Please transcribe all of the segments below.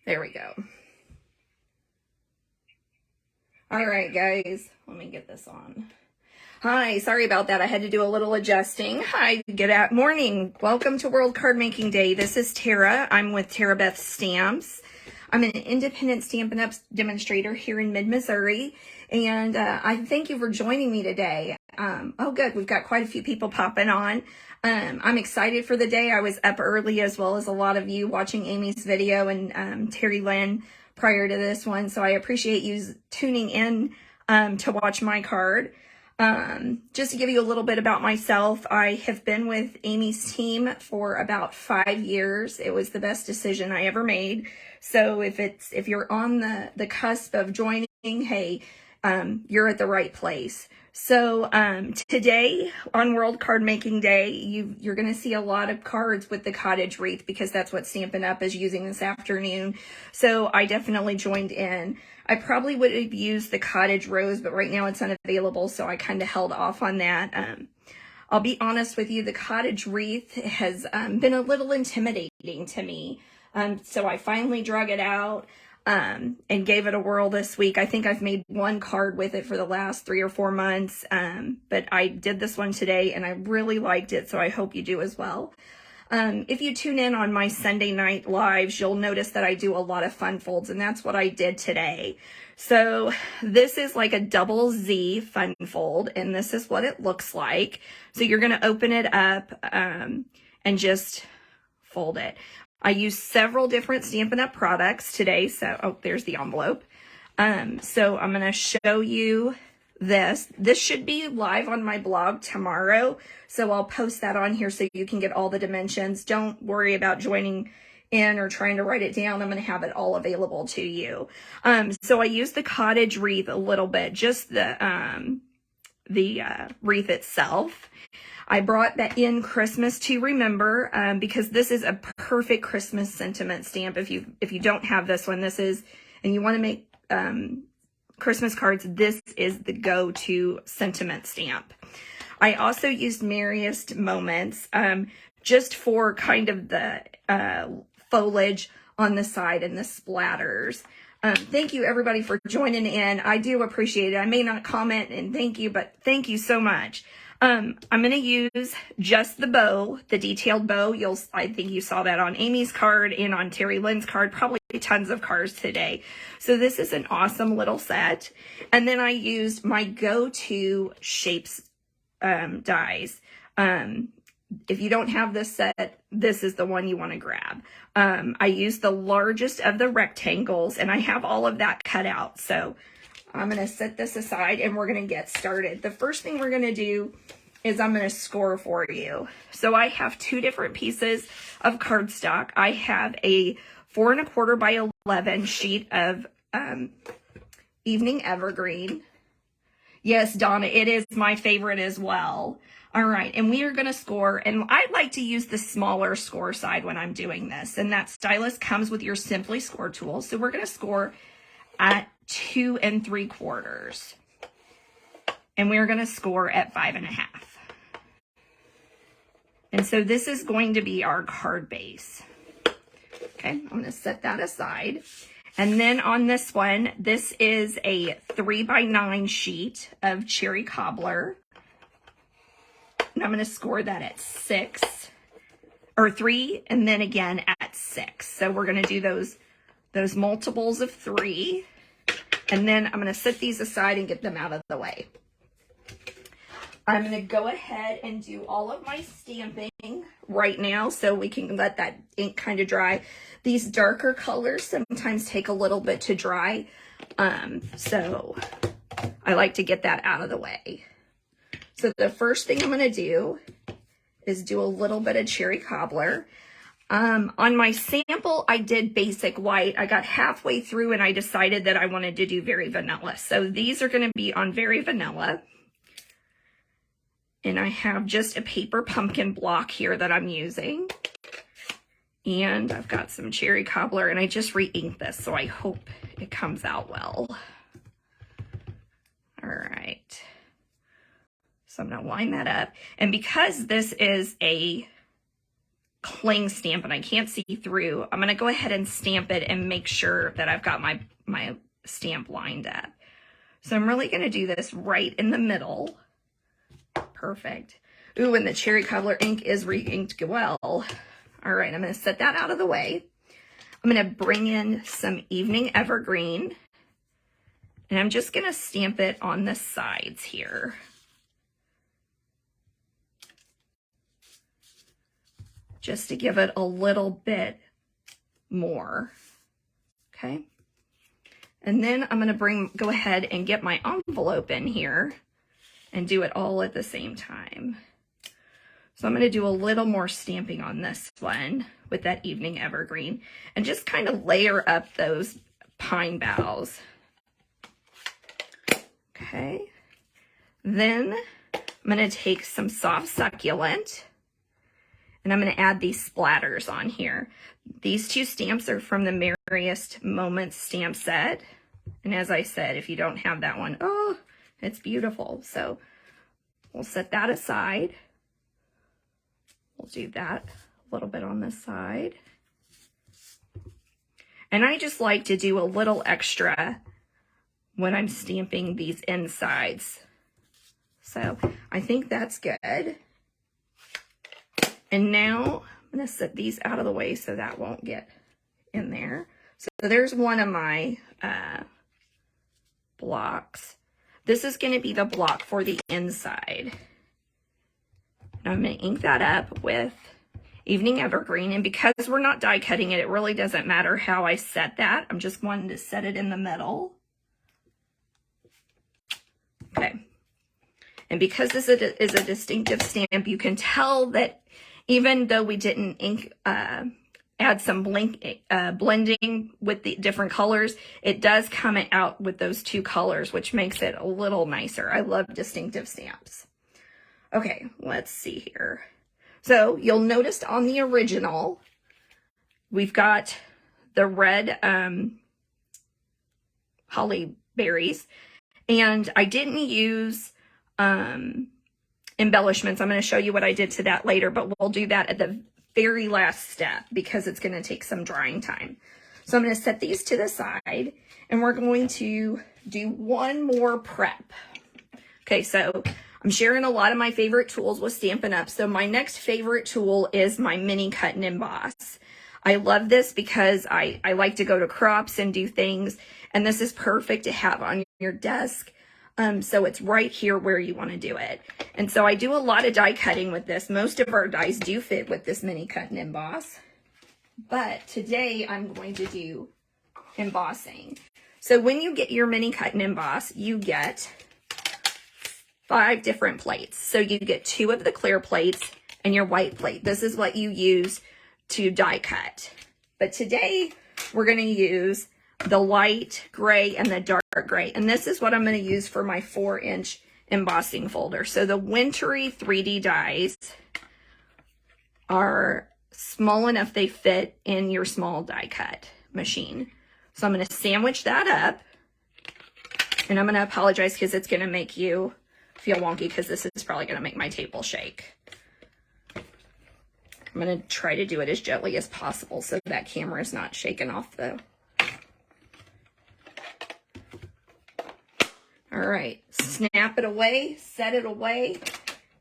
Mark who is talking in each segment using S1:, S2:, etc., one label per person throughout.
S1: There we go. All right, guys, let me get this on. Hi, sorry about that. I had to do a little adjusting. Hi, good morning. Welcome to World Card Making Day. This is Tara. I'm with Tara Beth Stamps. I'm an independent Stampin' Up! Demonstrator here in mid-Missouri, and I thank you for joining me today. Oh, good. We've got quite a few people popping on. I'm excited for the day. I was up early, as well as a lot of you watching Amy's video and Terry Lynn prior to this one, so I appreciate you tuning in to watch my card. Just to give you a little bit about myself, I have been with Amy's team for about 5 years. It was the best decision I ever made. So if you're on the cusp of joining, hey, you're at the right place. So today on World Card Making Day, you're going to see a lot of cards with the Cottage Wreath because that's what Stampin' Up! Is using this afternoon. So I definitely joined in. I probably would have used the Cottage Rose, but right now it's unavailable, so I kind of held off on that. I'll be honest with you, the Cottage Wreath has been a little intimidating to me. So I finally drug it out and gave it a whirl this week. I think I've made one card with it for the last 3 or 4 months, but I did this one today and I really liked it, so I hope you do as well. If you tune in on my Sunday night lives, you'll notice that I do a lot of fun folds, and that's what I did today. So this is like a double Z fun fold, and this is what it looks like. So you're going to open it up and just fold it. I use several different Stampin' Up! Products today. So, oh, there's the envelope. So I'm going to show you this. This should be live on my blog tomorrow. So I'll post that on here so you can get all the dimensions. Don't worry about joining in or trying to write it down. I'm going to have it all available to you. So I use the Cottage Wreath a little bit, just the wreath itself. I brought that in Christmas to remember because this is a perfect Christmas sentiment stamp. If you don't have this one, this is, and you want to make Christmas cards, this is the go-to sentiment stamp. I also used Merriest Moments just for kind of the foliage on the side and the splatters. Thank you, everybody, for joining in. I do appreciate it. I may not comment and thank you, but thank you so much. I'm going to use just the bow, the detailed bow. I think you saw that on Amy's card and on Terry Lynn's card, probably tons of cards today. So this is an awesome little set. And then I used my go-to shapes dies. If you don't have this set, this is the one you want to grab. I used the largest of the rectangles, and I have all of that cut out. So I'm going to set this aside and we're going to get started. The first thing we're going to do is I'm going to score for you. So I have 2 different pieces of cardstock. I have a 4 1/4 by 11 sheet of Evening Evergreen. Yes, Donna, it is my favorite as well. All right, and we are going to score, and I like to use the smaller score side when I'm doing this, and that stylus comes with your Simply Score tool. So we're going to score at 2 3/4, and we're going to score at 5 1/2. And so this is going to be our card base. Okay, I'm going to set that aside. And then on this one, this is a 3 by 9 sheet of Cherry Cobbler. And I'm going to score that at 6 or 3, and then again at 6. So we're going to do those multiples of 3. And then I'm going to set these aside and get them out of the way. I'm going to go ahead and do all of my stamping right now so we can let that ink kind of dry. These darker colors sometimes take a little bit to dry. So I like to get that out of the way. So the first thing I'm going to do is do a little bit of Cherry Cobbler. On my sample, I did basic white. I got halfway through and I decided that I wanted to do Very Vanilla. So these are going to be on Very Vanilla. And I have just a paper pumpkin block here that I'm using. And I've got some Cherry Cobbler, and I just re-inked this, so I hope it comes out well. All right. So I'm going to line that up. And because this is a cling stamp and I can't see through, I'm going to go ahead and stamp it and make sure that I've got my stamp lined up. So I'm really going to do this right in the middle. Perfect. Ooh, and the cherry cobbler ink is re-inked well. All right, I'm going to set that out of the way. I'm going to bring in some Evening Evergreen, and I'm just going to stamp it on the sides here. Just to give it a little bit more. Okay. And then I'm going to go ahead and get my envelope in here and do it all at the same time. So I'm going to do a little more stamping on this one with that Evening Evergreen and just kind of layer up those pine boughs. Okay. Then I'm going to take some soft succulent and I'm going to add these splatters on here. These two stamps are from the Merriest Moments stamp set. And as I said, if you don't have that one, oh, it's beautiful. So we'll set that aside. We'll do that a little bit on this side. And I just like to do a little extra when I'm stamping these insides. So I think that's good. And now I'm going to set these out of the way so that won't get in there. So there's one of my blocks. This is going to be the block for the inside. And I'm going to ink that up with Evening Evergreen. And because we're not die cutting it, it really doesn't matter how I set that. I'm just wanting to set it in the middle. Okay. And because this is a distinctive stamp, you can tell that even though we didn't ink, add some blending with the different colors, it does come out with those two colors, which makes it a little nicer. I love distinctive stamps. Okay, let's see here. So you'll notice on the original, we've got the red holly berries, and I didn't use embellishments. I'm going to show you what I did to that later, but we'll do that at the very last step because it's going to take some drying time. So I'm going to set these to the side and we're going to do one more prep. Okay, so I'm sharing a lot of my favorite tools with Stampin' Up. So my next favorite tool is my mini Cut and Emboss. I love this because I like to go to crops and do things, and this is perfect to have on your desk. So it's right here where you want to do it. And so I do a lot of die cutting with this. Most of our dies do fit with this mini Cut and Emboss. But today I'm going to do embossing. So when you get your mini Cut and Emboss, you get 5 different plates. So you get 2 of the clear plates and your white plate. This is what you use to die cut. But today we're going to use the light gray and the dark gray. And this is what I'm going to use for my 4-inch embossing folder. So the wintry 3D dies are small enough they fit in your small die cut machine. So I'm going to sandwich that up. And I'm going to apologize because it's going to make you feel wonky because this is probably going to make my table shake. I'm going to try to do it as gently as possible so that camera is not shaking off the... All right, snap it away, set it away,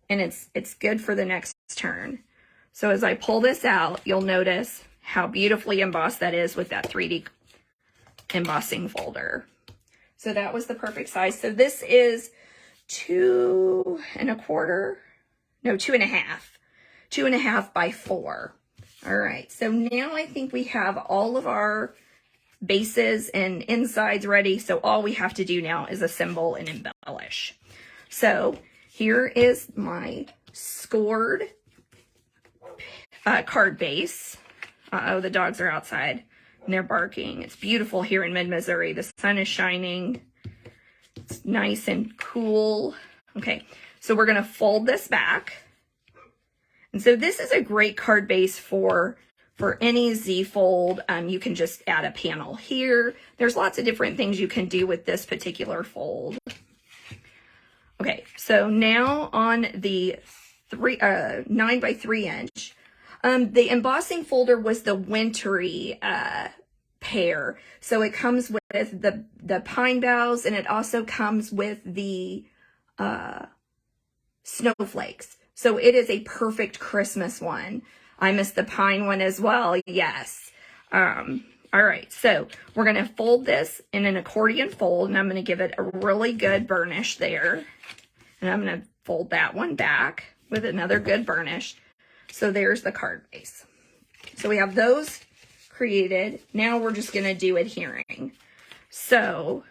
S1: and it's good for the next turn. So as I pull this out, you'll notice how beautifully embossed that is with that 3D embossing folder. So that was the perfect size. So this is 2 1/4, no, 2 1/2. 2 1/2 by 4. All right, so now I think we have all of our bases and insides ready. So all we have to do now is assemble and embellish. So here is my scored card base. Uh-oh, the dogs are outside and they're barking. It's beautiful here in mid-Missouri. The sun is shining. It's nice and cool. Okay, so we're going to fold this back. And so this is a great card base for any Z fold. You can just add a panel here. There's lots of different things you can do with this particular fold. Okay, so now on the 9 by 3 inch, The embossing folder was the wintry pair. So it comes with the pine boughs, and it also comes with the snowflakes. So it is a perfect Christmas one. I missed the pine one as well. Yes. All right, so we're going to fold this in an accordion fold, and I'm going to give it a really good burnish there. And I'm going to fold that one back with another good burnish. So there's the card base. So we have those created. Now we're just going to do adhering. So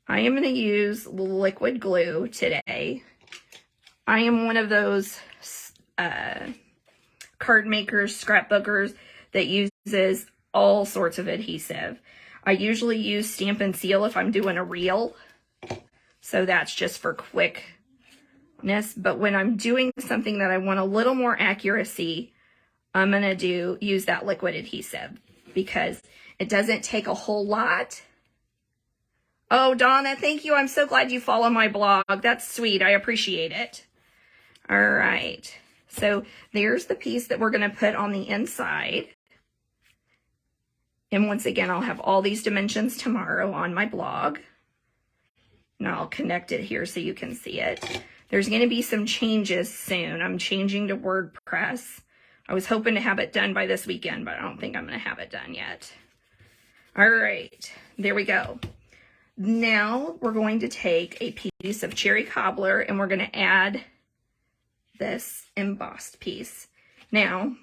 S1: I am going to use liquid glue today. I am one of those card makers, scrapbookers that uses all sorts of adhesive. I usually use Stampin' Seal if I'm doing a reel. So that's just for quickness. But when I'm doing something that I want a little more accuracy, I'm going to use that liquid adhesive because it doesn't take a whole lot. Oh, Donna, thank you. I'm so glad you follow my blog. That's sweet. I appreciate it. All right. So there's the piece that we're going to put on the inside. And once again, I'll have all these dimensions tomorrow on my blog. And I'll connect it here so you can see it. There's going to be some changes soon. I'm changing to WordPress. I was hoping to have it done by this weekend, but I don't think I'm going to have it done yet. All right, there we go. Now we're going to take a piece of cherry cobbler and we're going to add this embossed piece. Now,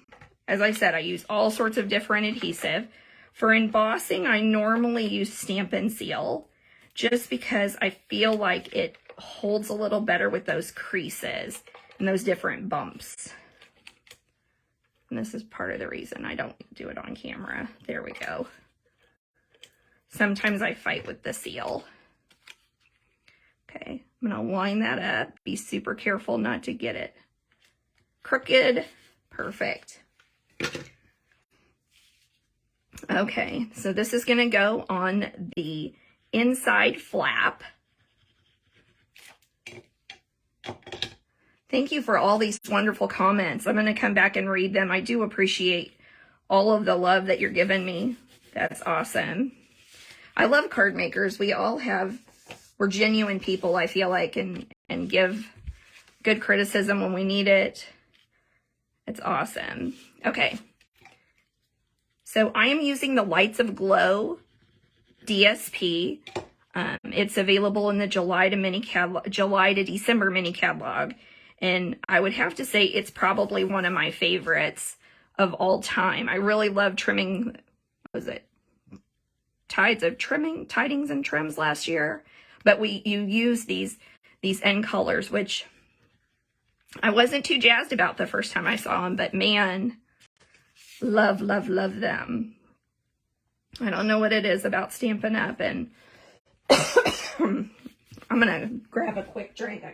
S1: as I said, I use all sorts of different adhesive. For embossing, I normally use Stampin' Seal just because I feel like it holds a little better with those creases and those different bumps. And this is part of the reason I don't do it on camera. There we go. Sometimes I fight with the seal. Okay, I'm going to line that up. Be super careful not to get it crooked. Perfect. Okay, so this is going to go on the inside flap. Thank you for all these wonderful comments. I'm going to come back and read them. I do appreciate all of the love that you're giving me. That's awesome. I love card makers. We're genuine people, I feel like, and give good criticism when we need it. It's awesome. Okay. So I am using the Lights of Glow DSP. It's available in the July to December mini catalog. And I would have to say it's probably one of my favorites of all time. I really love trimming, what was it? Tidings and trims last year. But you use these end colors, which I wasn't too jazzed about the first time I saw them, but man, love them. I don't know what it is about Stampin' Up, and I'm gonna grab a quick drink. I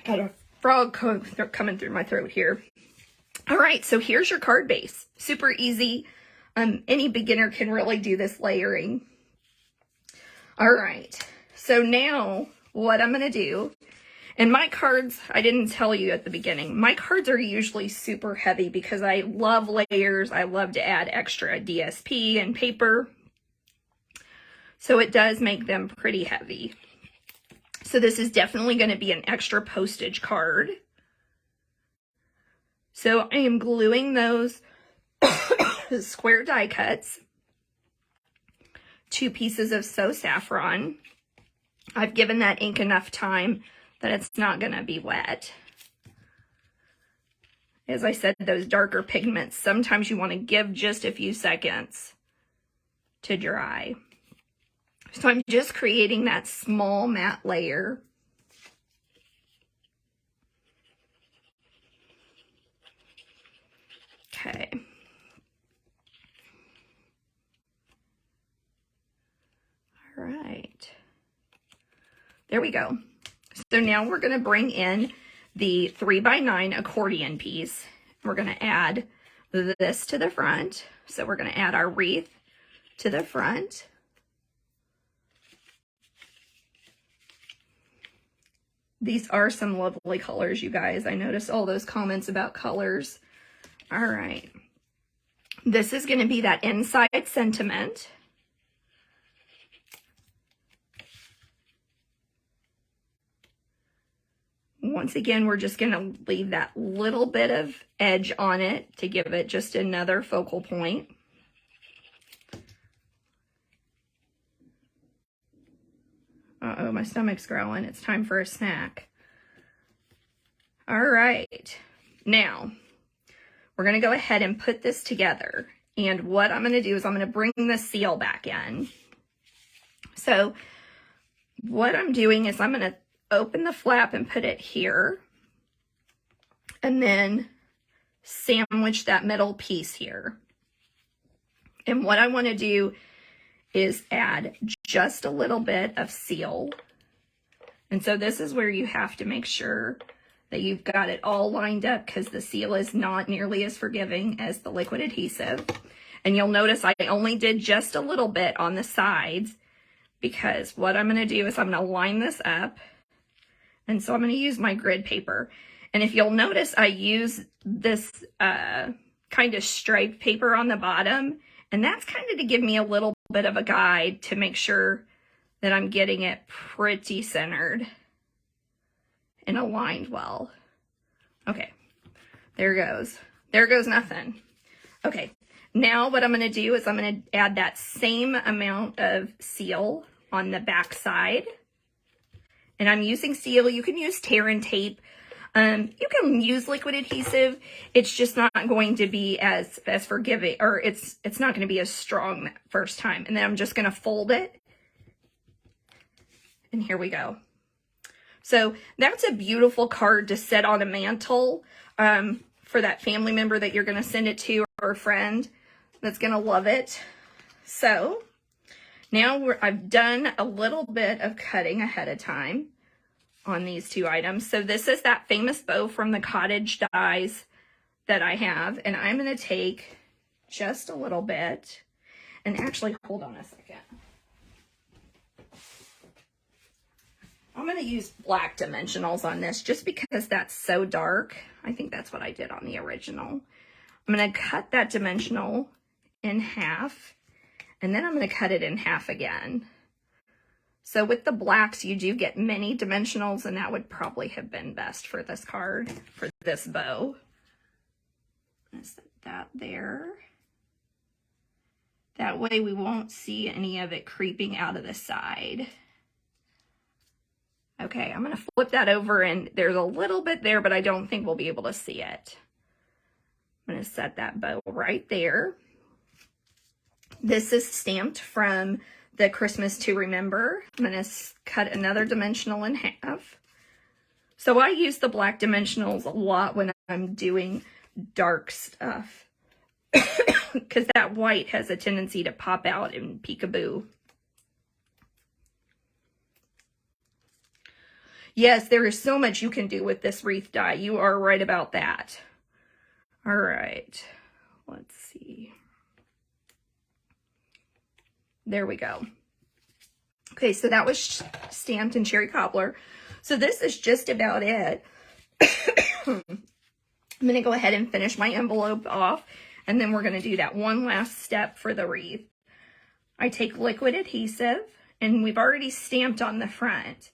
S1: got a frog coming through my throat here. All right, so here's your card base. Super easy. Any beginner can really do this layering. All right, so now what I'm going to do, and my cards, I didn't tell you at the beginning, my cards are usually super heavy because I love layers. I love to add extra DSP and paper. So it does make them pretty heavy. So this is definitely going to be an extra postage card. So I am gluing those square die cuts, 2 pieces of So Saffron. I've given that ink enough time that it's not going to be wet. As I said, those darker pigments, sometimes you want to give just a few seconds to dry. So I'm just creating that small matte layer. Okay. All right. There we go. So now we're going to bring in the 3x9 accordion piece. We're going to add this to the front. So we're going to add our wreath to the front. These are some lovely colors, you guys. I noticed all those comments about colors. All right. This is going to be that inside sentiment. Once again, we're just going to leave that little bit of edge on it to give it just another focal point. Uh-oh, my stomach's growling. It's time for a snack. All right. Now, we're going to go ahead and put this together. And what I'm going to do is I'm going to bring the seal back in. So what I'm doing is I'm going to open the flap and put it here, and then sandwich that middle piece here. And what I want to do is add just a little bit of seal. And so this is where you have to make sure that you've got it all lined up, because the seal is not nearly as forgiving as the liquid adhesive. And you'll notice I only did just a little bit on the sides, because what I'm going to do is I'm going to line this up. And so I'm going to use my grid paper. And if you'll notice, I use this kind of striped paper on the bottom. And that's kind of to give me a little bit of a guide to make sure that I'm getting it pretty centered and aligned well. Okay, there goes. There goes nothing. Okay, now what I'm going to do is I'm going to add that same amount of seal on the back side. And I'm using seal. You can use tear and tape. You can use liquid adhesive. It's just not going to be as forgiving, or it's not going to be as strong that first time. And then I'm just going to fold it. And here we go. So that's a beautiful card to set on a mantle for that family member that you're going to send it to, or a friend that's going to love it. So now I've done a little bit of cutting ahead of time on these two items. So this is that famous bow from the Cottage dies that I have. And I'm going to take just a little bit. And actually, hold on a second. I'm going to use black dimensionals on this just because that's so dark. I think that's what I did on the original. I'm going to cut that dimensional in half. And then I'm going to cut it in half again. So with the blacks, you do get many dimensionals, and that would probably have been best for this card, for this bow. I'm going to set that there. That way we won't see any of it creeping out of the side. Okay, I'm going to flip that over, and there's a little bit there, but I don't think we'll be able to see it. I'm going to set that bow right there. This is stamped from the Christmas to Remember. I'm going to cut another dimensional in half. So I use the black dimensionals a lot when I'm doing dark stuff, because that white has a tendency to pop out and peekaboo. Yes, there is so much you can do with this wreath die. You are right about that. All right, let's see. There we go. Okay, so that was stamped in cherry cobbler. So this is just about it. I'm going to go ahead and finish my envelope off, and then we're going to do that one last step for the wreath. I take liquid adhesive, and we've already stamped on the front.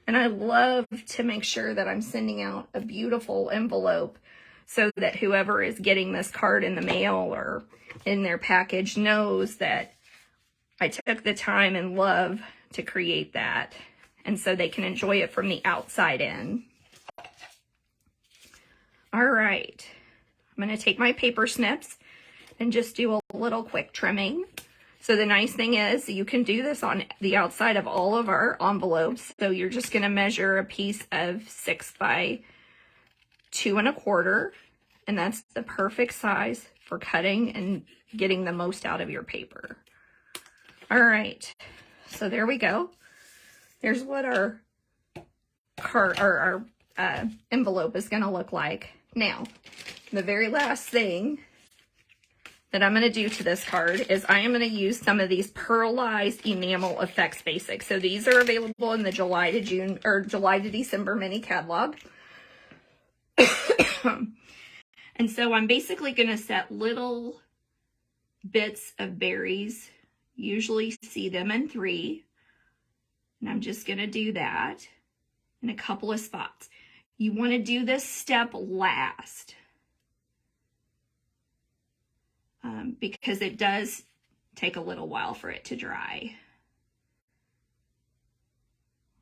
S1: And I love to make sure that I'm sending out a beautiful envelope so that whoever is getting this card in the mail or in their package knows that I took the time and love to create that, and so they can enjoy it from the outside in. All right, I'm going to take my paper snips and just do a little quick trimming. So the nice thing is you can do this on the outside of all of our envelopes. So you're just going to measure a piece of 6 by 2 1/4, and that's the perfect size for cutting and getting the most out of your paper. All right, so there we go. There's what our card or our envelope is going to look like. Now, the very last thing that I'm going to do to this card is I am going to use some of these pearlized enamel effects basics. So these are available in the July to June or July to December mini catalog. And so I'm basically going to set little bits of berries, usually see them in 3. And I'm just going to do that in a couple of spots. You want to do this step last because it does take a little while for it to dry.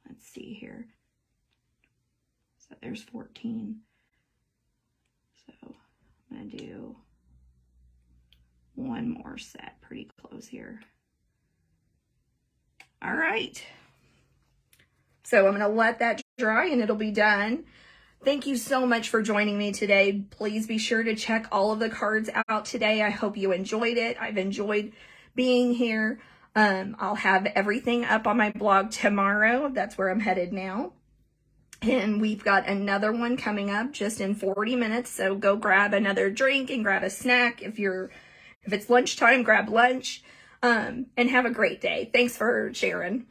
S1: Let's see here. So there's 14. So I'm going to do one more set, pretty close here. All right. So I'm going to let that dry and it'll be done. Thank you so much for joining me today. Please be sure to check all of the cards out today. I hope you enjoyed it. I've enjoyed being here. I'll have everything up on my blog tomorrow. That's where I'm headed now. And we've got another one coming up just in 40 minutes. So go grab another drink and grab a snack. If it's lunchtime, grab lunch. And have a great day. Thanks for sharing.